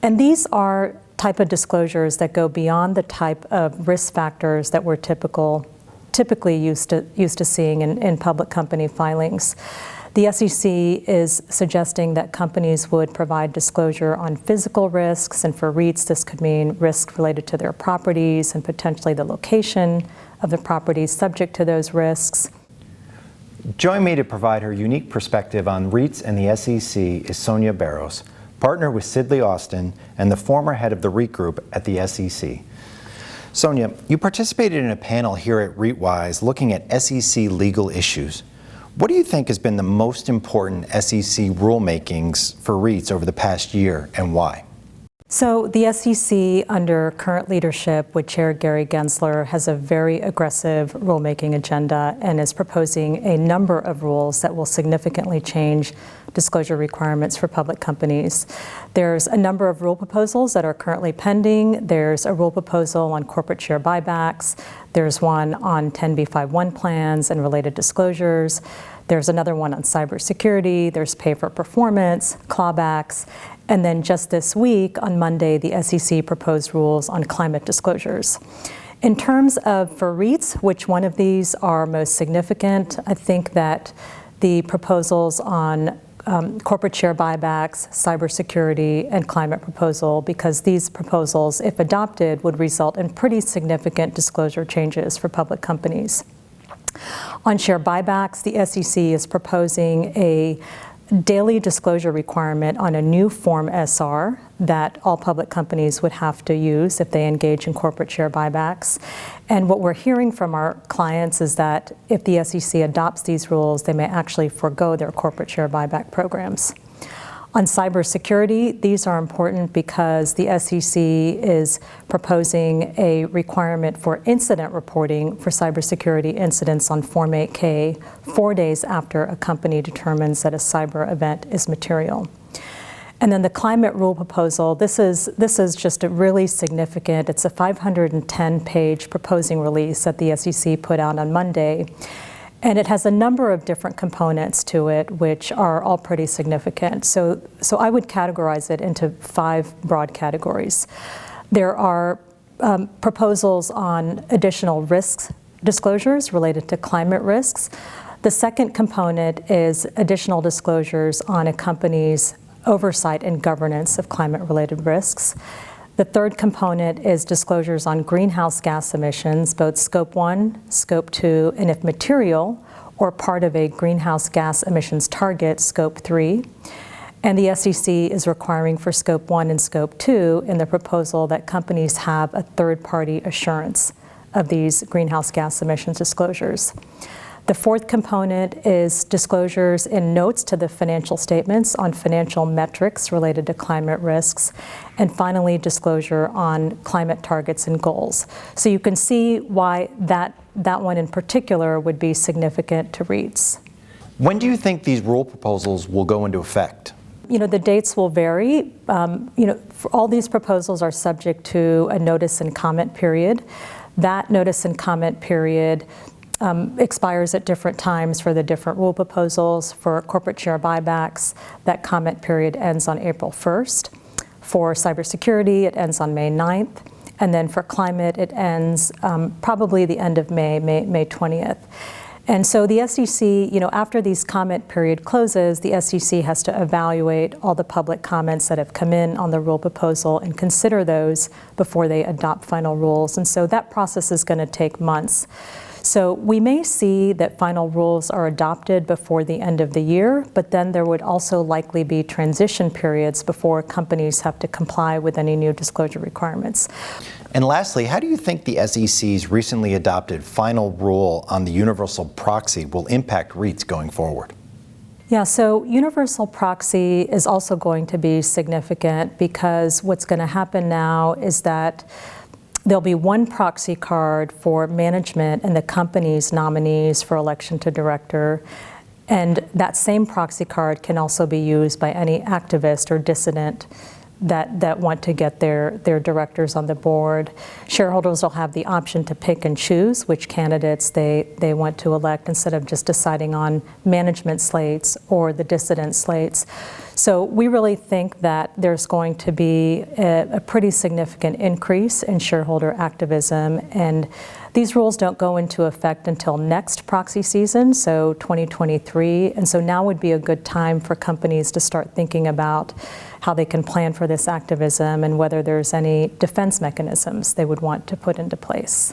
And these are type of disclosures that go beyond the type of risk factors that we're typically used to seeing in public company filings. The SEC is suggesting that companies would provide disclosure on physical risks, and for REITs this could mean risks related to their properties and potentially the location of the properties subject to those risks. Joining me to provide her unique perspective on REITs and the SEC is Sonia Barros, partner with Sidley Austin and the former head of the REIT group at the SEC. Sonia, you participated in a panel here at REITwise looking at SEC legal issues. What do you think has been the most important SEC rulemakings for REITs over the past year, and why? So the SEC, under current leadership with Chair Gary Gensler, has a very aggressive rulemaking agenda and is proposing a number of rules that will significantly change disclosure requirements for public companies. There's a number of rule proposals that are currently pending. There's a rule proposal on corporate share buybacks. There's one on 10b5-1 plans and related disclosures. There's another one on cybersecurity. There's pay for performance, clawbacks. And then just this week, on Monday, the SEC proposed rules on climate disclosures. In terms of for REITs, which one of these are most significant, I think that the proposals on corporate share buybacks, cybersecurity, and climate proposal, because these proposals, if adopted, would result in pretty significant disclosure changes for public companies. On share buybacks, the SEC is proposing a daily disclosure requirement on a new Form SR that all public companies would have to use if they engage in corporate share buybacks. And what we're hearing from our clients is that if the SEC adopts these rules, they may actually forego their corporate share buyback programs. On cybersecurity, these are important because the SEC is proposing a requirement for incident reporting for cybersecurity incidents on Form 8K 4 days after a company determines that a cyber event is material. And then the climate rule proposal, this is just a really significant, it's a 510-page proposing release that the SEC put out on Monday. And it has a number of different components to it, which are all pretty significant. So I would categorize it into 5 broad categories. There are proposals on additional risks disclosures related to climate risks. The second component is additional disclosures on a company's oversight and governance of climate-related risks. The third component is disclosures on greenhouse gas emissions, both Scope 1, Scope 2, and if material or part of a greenhouse gas emissions target, Scope 3. And the SEC is requiring for Scope 1 and Scope 2 in the proposal that companies have a third-party assurance of these greenhouse gas emissions disclosures. The fourth component is disclosures in notes to the financial statements on financial metrics related to climate risks, and finally disclosure on climate targets and goals. So you can see why that one in particular would be significant to REITs. When do you think these rule proposals will go into effect? The dates will vary. For all these proposals are subject to a notice and comment period. That notice and comment period expires at different times for the different rule proposals. For corporate share buybacks, that comment period ends on April 1st. For cybersecurity, it ends on May 9th. And then for climate, it ends probably the end of May 20th. And so the SEC, after these comment period closes, the SEC has to evaluate all the public comments that have come in on the rule proposal and consider those before they adopt final rules. And so that process is going to take months. So we may see that final rules are adopted before the end of the year, but then there would also likely be transition periods before companies have to comply with any new disclosure requirements. And lastly, how do you think the SEC's recently adopted final rule on the universal proxy will impact REITs going forward? Yeah, so universal proxy is also going to be significant because what's going to happen now is that there'll be one proxy card for management and the company's nominees for election to director. And that same proxy card can also be used by any activist or dissident that want to get their directors on the board. Shareholders will have the option to pick and choose which candidates they want to elect instead of just deciding on management slates or the dissident slates. So we really think that there's going to be a pretty significant increase in shareholder activism, and these rules don't go into effect until next proxy season, so 2023, and so now would be a good time for companies to start thinking about how they can plan for this activism and whether there's any defense mechanisms they would want to put into place.